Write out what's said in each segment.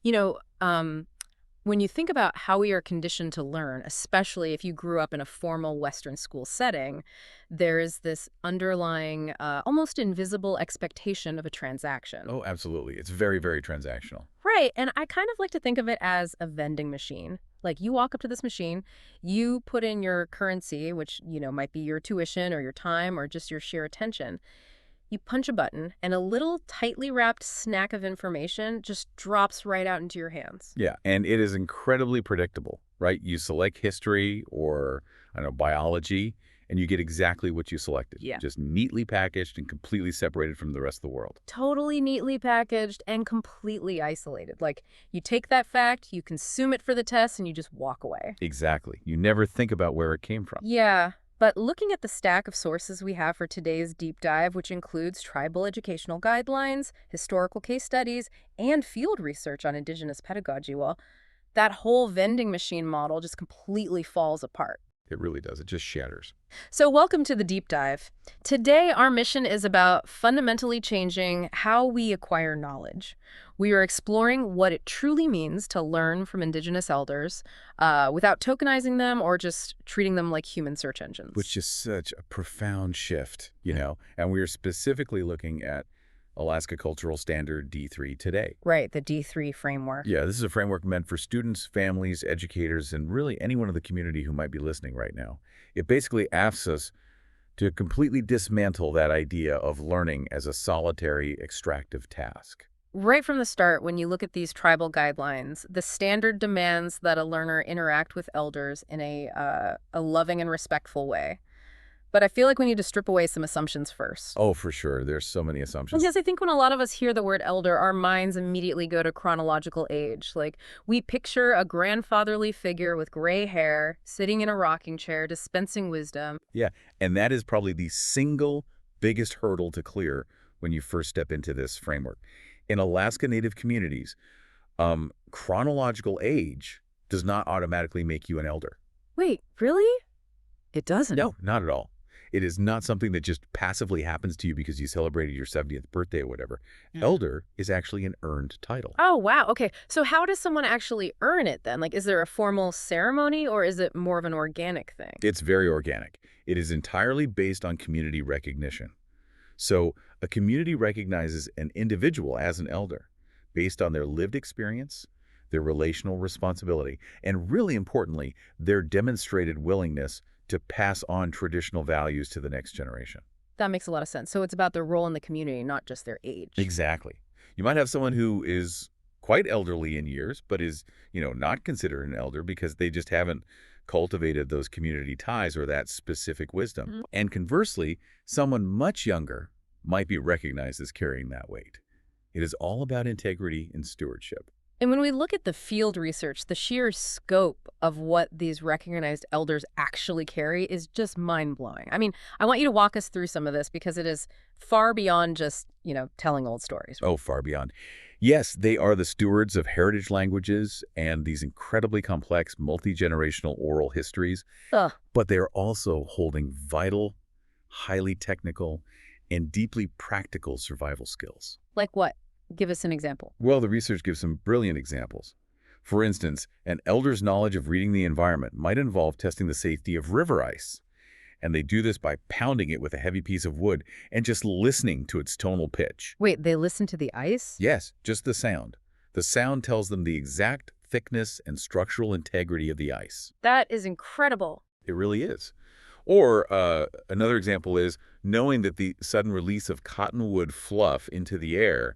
You know, when you think about how we are conditioned to learn, especially if you grew up in a formal Western school setting, there is this underlying, almost invisible expectation of a transaction. Oh, absolutely. It's very, very transactional. Right, and I kind of like to think of it as a vending machine. Like you walk up to this machine, you put in your currency, which, might be your tuition or your time or just your sheer attention. You punch a button, and a little tightly wrapped snack of information just drops right out into your hands. Yeah, and it is incredibly predictable, right? You select history or, I don't know, biology, and you get exactly what you selected, Yeah. just neatly packaged and completely separated from the rest of the world. Totally neatly packaged and completely isolated. Like, you take that fact, you consume it for the test, and you just walk away. Exactly. You never think about where it came from. Yeah, but looking at the stack of sources we have for today's deep dive, which includes tribal educational guidelines, historical case studies, and field research on indigenous pedagogy, well, that whole vending machine model just completely falls apart. It really does. It just shatters. So welcome to the deep dive. Today, our mission is about fundamentally changing how we acquire knowledge. We are exploring what it truly means to learn from Indigenous elders without tokenizing them or just treating them like human search engines. Which is such a profound shift, and we're specifically looking at Alaska Cultural Standard D3 today. Right, the D3 framework. Yeah, this is a framework meant for students, families, educators, and really anyone in the community who might be listening right now. It basically asks us to completely dismantle that idea of learning as a solitary, extractive task. Right from the start, when you look at these tribal guidelines, the standard demands that a learner interact with elders in a loving and respectful way. But I feel like we need to strip away some assumptions first. Oh, for sure. There's so many assumptions. Yes, I think when a lot of us hear the word elder, our minds immediately go to chronological age. Like, we picture a grandfatherly figure with gray hair, sitting in a rocking chair, dispensing wisdom. Yeah, and that is probably the single biggest hurdle to clear when you first step into this framework. In Alaska Native communities, chronological age does not automatically make you an elder. Wait, really? It doesn't? No, not at all. It is not something that just passively happens to you because you celebrated your 70th birthday or whatever. Elder is actually an earned title. Oh, wow. Okay. So how does someone actually earn it then? Like, is there a formal ceremony or is it more of an organic thing? It's very organic. It is entirely based on community recognition. So a community recognizes an individual as an elder based on their lived experience, their relational responsibility, and really importantly, their demonstrated willingness to pass on traditional values to the next generation. That makes a lot of sense. So it's about their role in the community, not just their age. Exactly. You might have someone who is quite elderly in years, but is, not considered an elder because they just haven't cultivated those community ties or that specific wisdom. And conversely, someone much younger might be recognized as carrying that weight. It is all about integrity and stewardship. And when we look at the field research, the sheer scope of what these recognized elders actually carry is just mind-blowing. I mean, I want you to walk us through some of this because it is far beyond just, telling old stories. Oh, far beyond. Yes, they are the stewards of heritage languages and these incredibly complex multi-generational oral histories, Ugh. but they are also holding vital, highly technical, and deeply practical survival skills. Like what? Give us an example. Well, the research gives some brilliant examples. For instance, an elder's knowledge of reading the environment might involve testing the safety of river ice. And they do this by pounding it with a heavy piece of wood and just listening to its tonal pitch. Wait, they listen to the ice? Yes, just the sound. The sound tells them the exact thickness and structural integrity of the ice. That is incredible. It really is. Or another example is knowing that the sudden release of cottonwood fluff into the air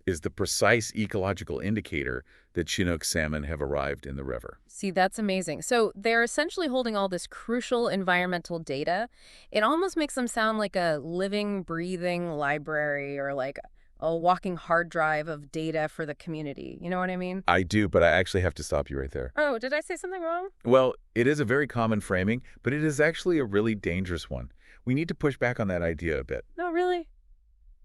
is the precise ecological indicator that Chinook salmon have arrived in the river. See, that's amazing. So they're essentially holding all this crucial environmental data. It almost makes them sound like a living, breathing library or like a walking hard drive of data for the community. You know what I mean? I do, but I actually have to stop you right there. Oh, did I say something wrong? Well, it is a very common framing, but it is actually a really dangerous one. We need to push back on that idea a bit. No, really?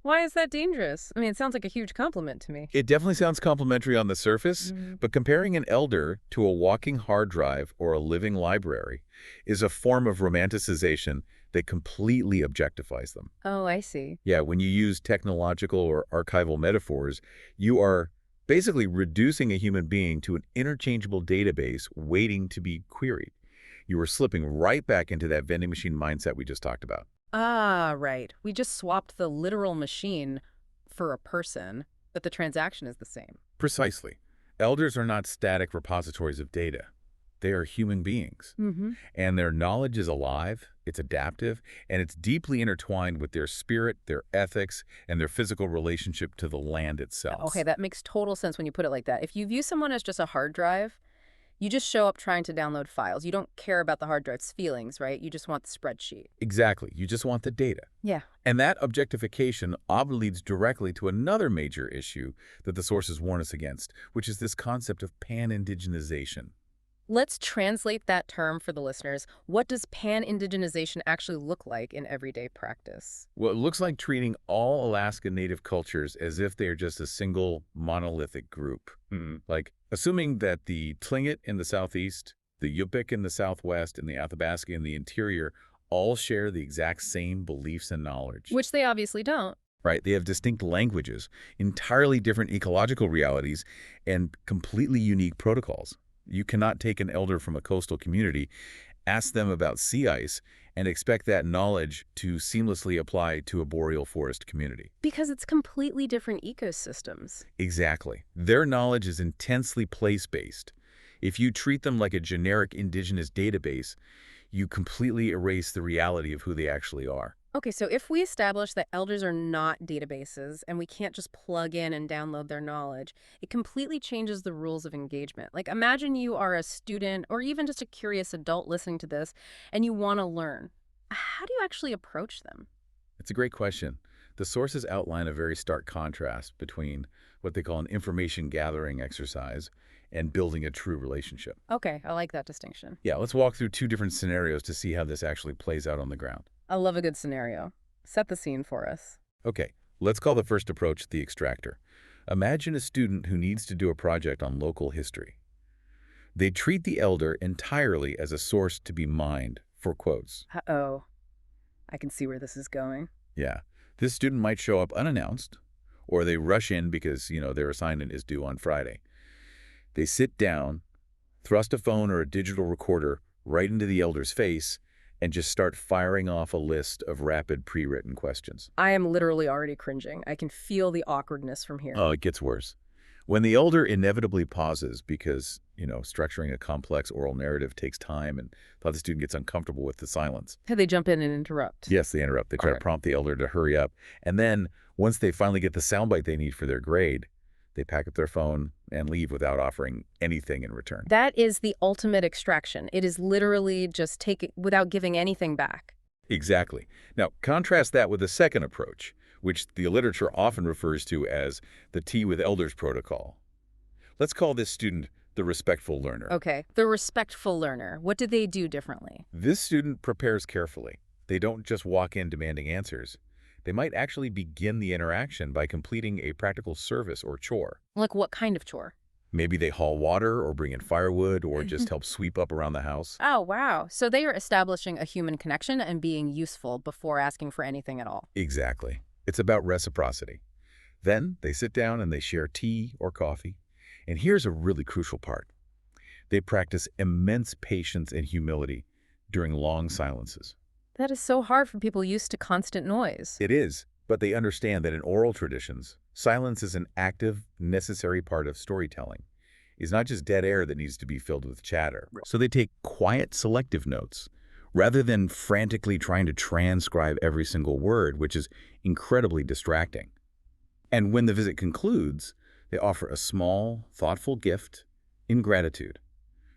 Why is that dangerous? I mean, it sounds like a huge compliment to me. It definitely sounds complimentary on the surface, but comparing an elder to a walking hard drive or a living library is a form of romanticization that completely objectifies them. Oh, I see. Yeah, when you use technological or archival metaphors, you are basically reducing a human being to an interchangeable database waiting to be queried. You were slipping right back into that vending machine mindset we just talked about. Ah, right. We just swapped the literal machine for a person, but the transaction is the same. Precisely. Elders are not static repositories of data. They are human beings. Mm-hmm. And their knowledge is alive, it's adaptive, and it's deeply intertwined with their spirit, their ethics, and their physical relationship to the land Okay, itself. that makes total sense when you put it like that. If you view someone as just a hard drive, you just show up trying to download files. You don't care about the hard drive's feelings, right? You just want the spreadsheet. Exactly. You just want the data. Yeah. And that objectification often leads directly to another major issue that the sources warn us against, which is this concept of pan-indigenization. Let's translate that term for the listeners. What does pan-indigenization actually look like in everyday practice? Well, it looks like treating all Alaska Native cultures as if they are just a single monolithic group. Like assuming that the Tlingit in the southeast, the Yupik in the southwest, and the Athabasca in the interior all share the exact same beliefs and knowledge. Which they obviously don't. Right? They have distinct languages, entirely different ecological realities, and completely unique protocols. You cannot take an elder from a coastal community, ask them about sea ice, and expect that knowledge to seamlessly apply to a boreal forest community. Because it's completely different ecosystems. Exactly. Their knowledge is intensely place-based. If you treat them like a generic indigenous database, you completely erase the reality of who they actually are. Okay, so if we establish that elders are not databases and we can't just plug in and download their knowledge, it completely changes the rules of engagement. Like imagine you are a student or even just a curious adult listening to this and you want to learn. How do you actually approach them? It's a great question. The sources outline a very stark contrast between what they call an information gathering exercise and building a true relationship. Okay, I like that distinction. Yeah, let's walk through two different scenarios to see how this actually plays out on the ground. I love a good scenario. Set the scene for us. Okay, let's call the first approach the extractor. Imagine a student who needs to do a project on local history. They treat the elder entirely as a source to be mined, for quotes. Uh-oh. I can see where this is going. Yeah, this student might show up unannounced, or they rush in because, their assignment is due on Friday. They sit down, thrust a phone or a digital recorder right into the elder's face, and just start firing off a list of rapid pre-written questions. I am literally already cringing. I can feel the awkwardness from here. Oh, it gets worse. When the elder inevitably pauses because, structuring a complex oral narrative takes time and the student gets uncomfortable with the silence. They jump in and interrupt. Yes, they interrupt. They try to prompt the elder to hurry up. And then once they finally get the soundbite they need for their grade, they pack up their phone and leave without offering anything in return. That is the ultimate extraction. It is literally just taking without giving anything back. Exactly. Now, contrast that with the second approach, which the literature often refers to as the tea with elders protocol. Let's call this student the respectful learner. Okay, the respectful learner. What do they do differently? This student prepares carefully. They don't just walk in demanding answers. They might actually begin the interaction by completing a practical service or chore. Like what kind of chore? Maybe they haul water or bring in firewood or just help sweep up around the house. Oh, wow. So they are establishing a human connection and being useful before asking for anything at all. Exactly. It's about reciprocity. Then they sit down and they share tea or coffee. And here's a really crucial part. They practice immense patience and humility during long silences. That is so hard for people used to constant noise. It is, but they understand that in oral traditions, silence is an active, necessary part of storytelling. It's not just dead air that needs to be filled with chatter. So they take quiet, selective notes, rather than frantically trying to transcribe every single word, which is incredibly distracting. And when the visit concludes, they offer a small, thoughtful gift in gratitude.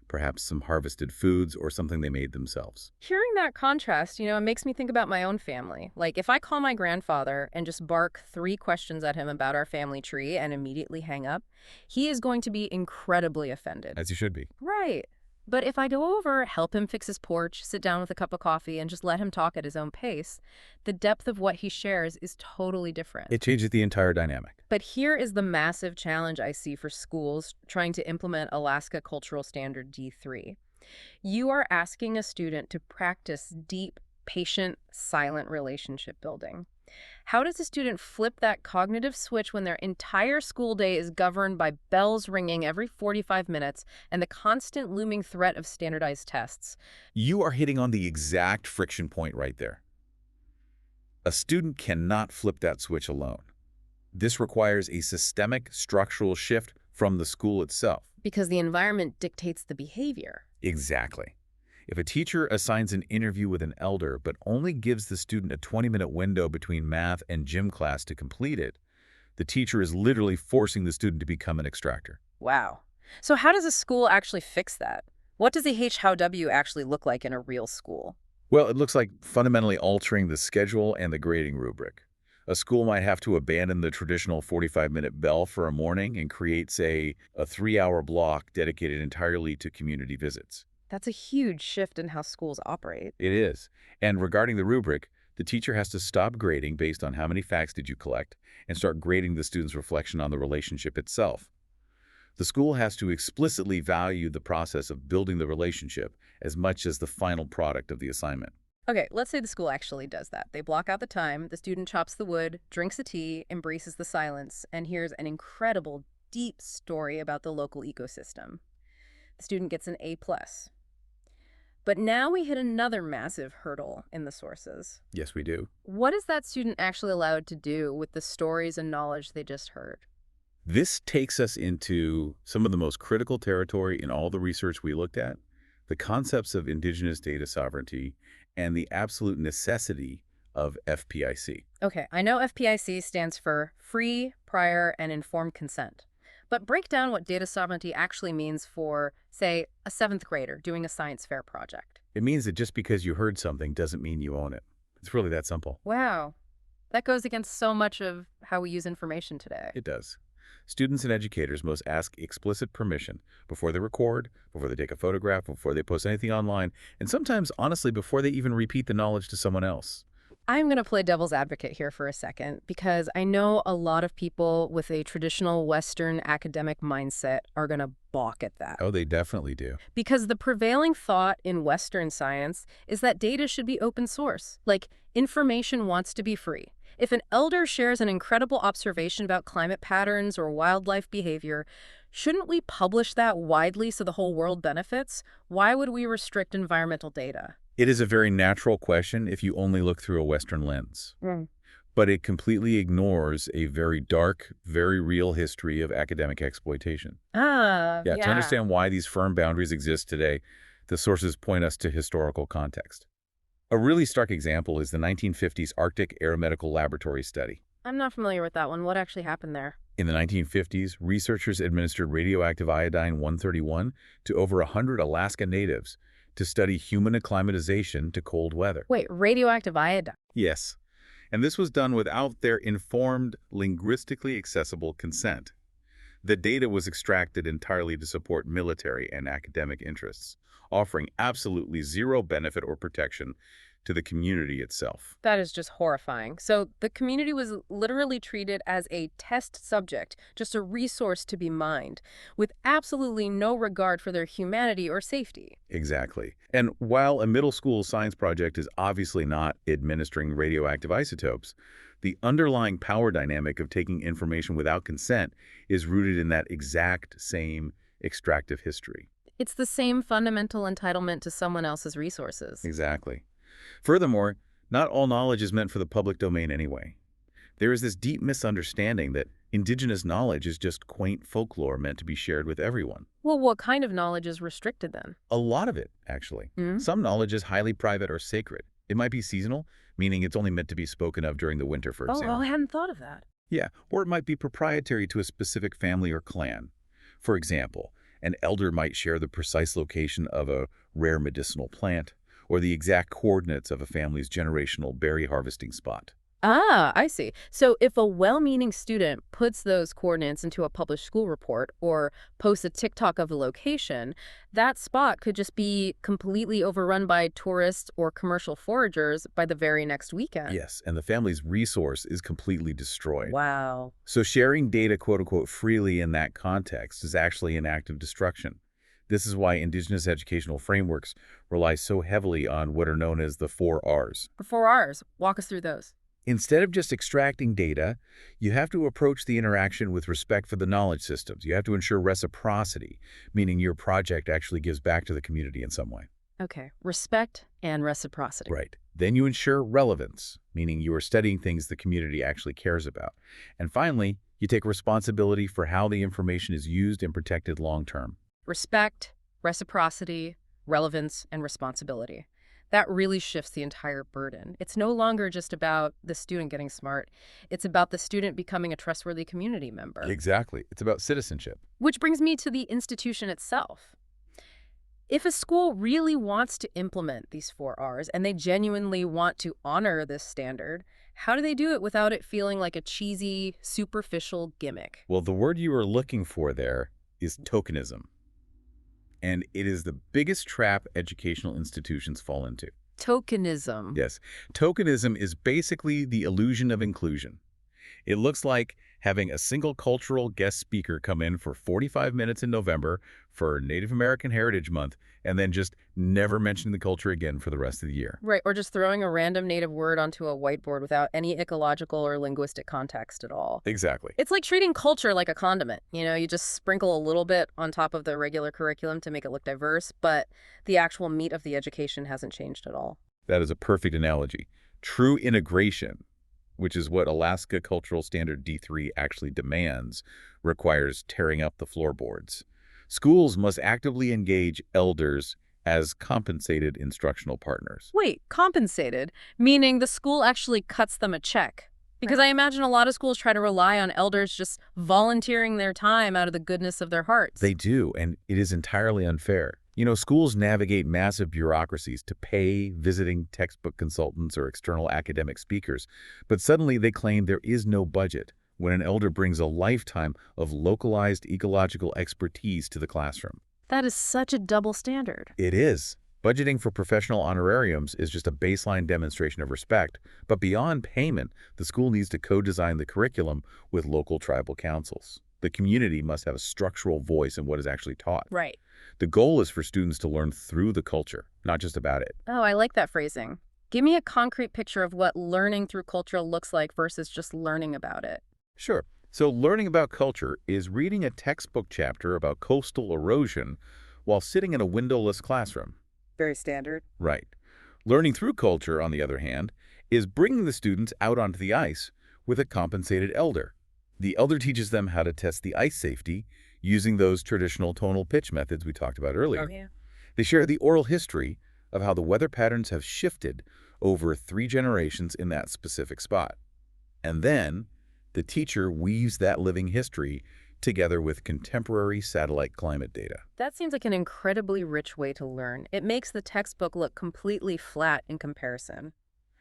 Perhaps some harvested foods or something they made themselves. Hearing that contrast, it makes me think about my own family. Like, if I call my grandfather and just bark 3 questions at him about our family tree and immediately hang up, he is going to be incredibly offended. As you should be. Right. But if I go over, help him fix his porch, sit down with a cup of coffee, and just let him talk at his own pace, the depth of what he shares is totally different. It changes the entire dynamic. But here is the massive challenge I see for schools trying to implement Alaska Cultural Standard D3. You are asking a student to practice deep, patient, silent relationship building. How does a student flip that cognitive switch when their entire school day is governed by bells ringing every 45 minutes and the constant looming threat of standardized tests? You are hitting on the exact friction point right there. A student cannot flip that switch alone. This requires a systemic structural shift from the school itself. Because the environment dictates the behavior. Exactly. If a teacher assigns an interview with an elder but only gives the student a 20-minute window between math and gym class to complete it, the teacher is literally forcing the student to become an extractor. Wow. So how does a school actually fix that? What does the H-How-W actually look like in a real school? Well, it looks like fundamentally altering the schedule and the grading rubric. A school might have to abandon the traditional 45-minute bell for a morning and create, say, a 3-hour block dedicated entirely to community visits. That's a huge shift in how schools operate. It is. And regarding the rubric, the teacher has to stop grading based on how many facts did you collect and start grading the student's reflection on the relationship itself. The school has to explicitly value the process of building the relationship as much as the final product of the assignment. Okay, let's say the school actually does that. They block out the time, the student chops the wood, drinks a tea, embraces the silence, and hears an incredible, deep story about the local ecosystem. The student gets an A+. But now we hit another massive hurdle in the sources. Yes, we do. What is that student actually allowed to do with the stories and knowledge they just heard? This takes us into some of the most critical territory in all the research we looked at, the concepts of indigenous data sovereignty and the absolute necessity of FPIC. Okay, I know FPIC stands for Free, Prior, and Informed Consent. But break down what data sovereignty actually means for, say, a 7th grader doing a science fair project. It means that just because you heard something doesn't mean you own it. It's really that simple. Wow, that goes against so much of how we use information today. It does. Students and educators must ask explicit permission before they record, before they take a photograph, before they post anything online, and sometimes, honestly, before they even repeat the knowledge to someone else. I'm going to play devil's advocate here for a second because I know a lot of people with a traditional Western academic mindset are going to balk at that. Oh, they definitely do. Because the prevailing thought in Western science is that data should be open source. Like, information wants to be free. If an elder shares an incredible observation about climate patterns or wildlife behavior, shouldn't we publish that widely so the whole world benefits? Why would we restrict environmental data? It is a very natural question if you only look through a Western lens. But it completely ignores a very dark, very real history of academic exploitation. Yeah. To understand why these firm boundaries exist today, the sources point us to historical context. A really stark example is the 1950s Arctic Aeromedical Laboratory study. I'm not familiar with that one. What actually happened there? In the 1950s, researchers administered radioactive iodine-131 to over 100 Alaska natives to study human acclimatization to cold weather. Wait, radioactive iodine? Yes, and this was done without their informed, linguistically accessible consent. The data was extracted entirely to support military and academic interests, offering absolutely zero benefit or protection to the community itself. That is just horrifying. So the community was literally treated as a test subject, just a resource to be mined, with absolutely no regard for their humanity or safety. Exactly. And while a middle school science project is obviously not administering radioactive isotopes, the underlying power dynamic of taking information without consent is rooted in that exact same extractive history. It's the same fundamental entitlement to someone else's resources. Exactly. Furthermore, not all knowledge is meant for the public domain anyway. There is this deep misunderstanding that indigenous knowledge is just quaint folklore meant to be shared with everyone. Well, what kind of knowledge is restricted then? A lot of it, actually. Some knowledge is highly private or sacred. It might be seasonal, meaning it's only meant to be spoken of during the winter, for example. Oh, I hadn't thought of that. Yeah, or it might be proprietary to a specific family or clan. For example, an elder might share the precise location of a rare medicinal plant, or the exact coordinates of a family's generational berry harvesting spot. Ah, I see. So if a well-meaning student puts those coordinates into a published school report or posts a TikTok of a location, that spot could just be completely overrun by tourists or commercial foragers by the very next weekend. Yes, and the family's resource is completely destroyed. Wow. So sharing data, quote-unquote, freely in that context is actually an act of destruction. This is why indigenous educational frameworks rely so heavily on what are known as the 4 Rs. The 4 Rs. Walk us through those. Instead of just extracting data, you have to approach the interaction with respect for the knowledge systems. You have to ensure reciprocity, meaning your project actually gives back to the community in some way. Okay, respect and reciprocity. Right. Then you ensure relevance, meaning you are studying things the community actually cares about. And finally, you take responsibility for how the information is used and protected long term. Respect, reciprocity, relevance, and responsibility. That really shifts the entire burden. It's no longer just about the student getting smart. It's about the student becoming a trustworthy community member. Exactly. It's about citizenship. Which brings me to the institution itself. If a school really wants to implement these 4 Rs and they genuinely want to honor this standard, how do they do it without it feeling like a cheesy, superficial gimmick? Well, the word you are looking for there is tokenism. And it is the biggest trap educational institutions fall into. Tokenism. Yes, tokenism is basically the illusion of inclusion. It looks like having a single cultural guest speaker come in for 45 minutes in November for Native American Heritage Month and then just never mention the culture again for the rest of the year. Right, or just throwing a random native word onto a whiteboard without any ecological or linguistic context at all. Exactly. It's like treating culture like a condiment. You just sprinkle a little bit on top of the regular curriculum to make it look diverse, but the actual meat of the education hasn't changed at all. That is a perfect analogy. True integration, which is what Alaska Cultural Standard D3 actually demands, requires tearing up the floorboards. Schools must actively engage elders as compensated instructional partners. Wait, compensated? Meaning the school actually cuts them a check? Because I imagine a lot of schools try to rely on elders just volunteering their time out of the goodness of their hearts. They do, and it is entirely unfair. Schools navigate massive bureaucracies to pay visiting textbook consultants or external academic speakers, but suddenly they claim there is no budget when an elder brings a lifetime of localized ecological expertise to the classroom. That is such a double standard. It is. Budgeting for professional honorariums is just a baseline demonstration of respect, but beyond payment, the school needs to co-design the curriculum with local tribal councils. The community must have a structural voice in what is actually taught. Right. The goal is for students to learn through the culture, not just about it. Oh, I like that phrasing. Give me a concrete picture of what learning through culture looks like versus just learning about it. Sure. So learning about culture is reading a textbook chapter about coastal erosion while sitting in a windowless classroom. Very standard. Right. Learning through culture, on the other hand, is bringing the students out onto the ice with a compensated elder. The elder teaches them how to test the ice safety using those traditional tonal pitch methods we talked about earlier. Oh, yeah. They share the oral history of how the weather patterns have shifted over 3 generations in that specific spot. And then the teacher weaves that living history together with contemporary satellite climate data. That seems like an incredibly rich way to learn. It makes the textbook look completely flat in comparison.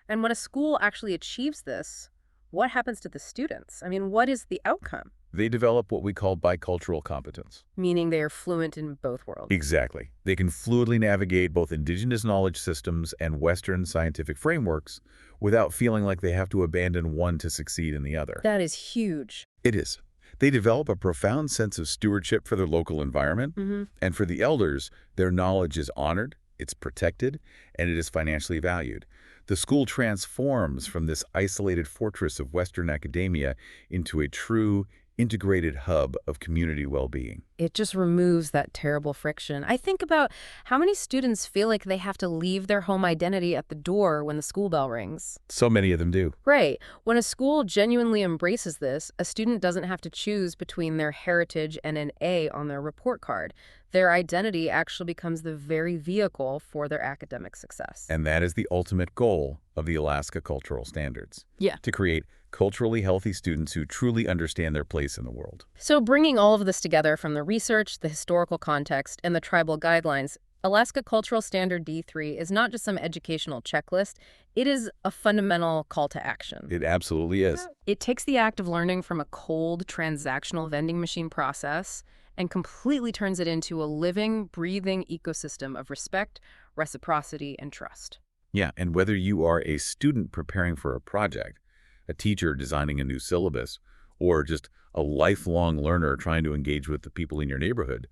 And when a school actually achieves this, what happens to the students? I mean, what is the outcome? They develop what we call bicultural competence. Meaning they are fluent in both worlds. Exactly. They can fluidly navigate both indigenous knowledge systems and Western scientific frameworks without feeling like they have to abandon one to succeed in the other. That is huge. It is. They develop a profound sense of stewardship for their local environment, and for the elders, their knowledge is honored, it's protected, and it is financially valued. The school transforms from this isolated fortress of Western academia into a true, integrated hub of community well-being. It just removes that terrible friction. I think about how many students feel like they have to leave their home identity at the door when the school bell rings. So many of them do. Right. When a school genuinely embraces this, a student doesn't have to choose between their heritage and an A on their report card. Their identity actually becomes the very vehicle for their academic success. And that is the ultimate goal of the Alaska Cultural Standards. Yeah. To create culturally healthy students who truly understand their place in the world. So bringing all of this together from the research, the historical context, and the tribal guidelines, Alaska Cultural Standard D3 is not just some educational checklist. It is a fundamental call to action. It absolutely is. It takes the act of learning from a cold, transactional vending machine process and completely turns it into a living, breathing ecosystem of respect, reciprocity, and trust. Yeah, and whether you are a student preparing for a project, a teacher designing a new syllabus, or just a lifelong learner trying to engage with the people in your neighborhood,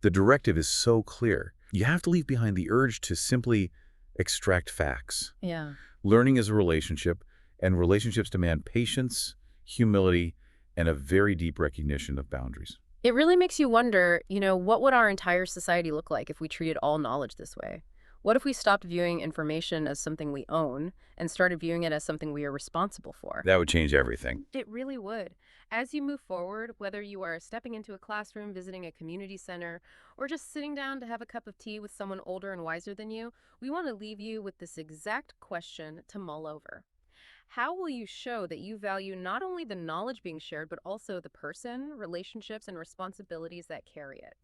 the directive is so clear. You have to leave behind the urge to simply extract facts. Yeah. Learning is a relationship, And relationships demand patience, humility, and a very deep recognition of boundaries. It really makes you wonder, what would our entire society look like if we treated all knowledge this way? What if we stopped viewing information as something we own and started viewing it as something we are responsible for? That would change everything. It really would. As you move forward, whether you are stepping into a classroom, visiting a community center, or just sitting down to have a cup of tea with someone older and wiser than you, we want to leave you with this exact question to mull over. How will you show that you value not only the knowledge being shared, but also the person, relationships, and responsibilities that carry it?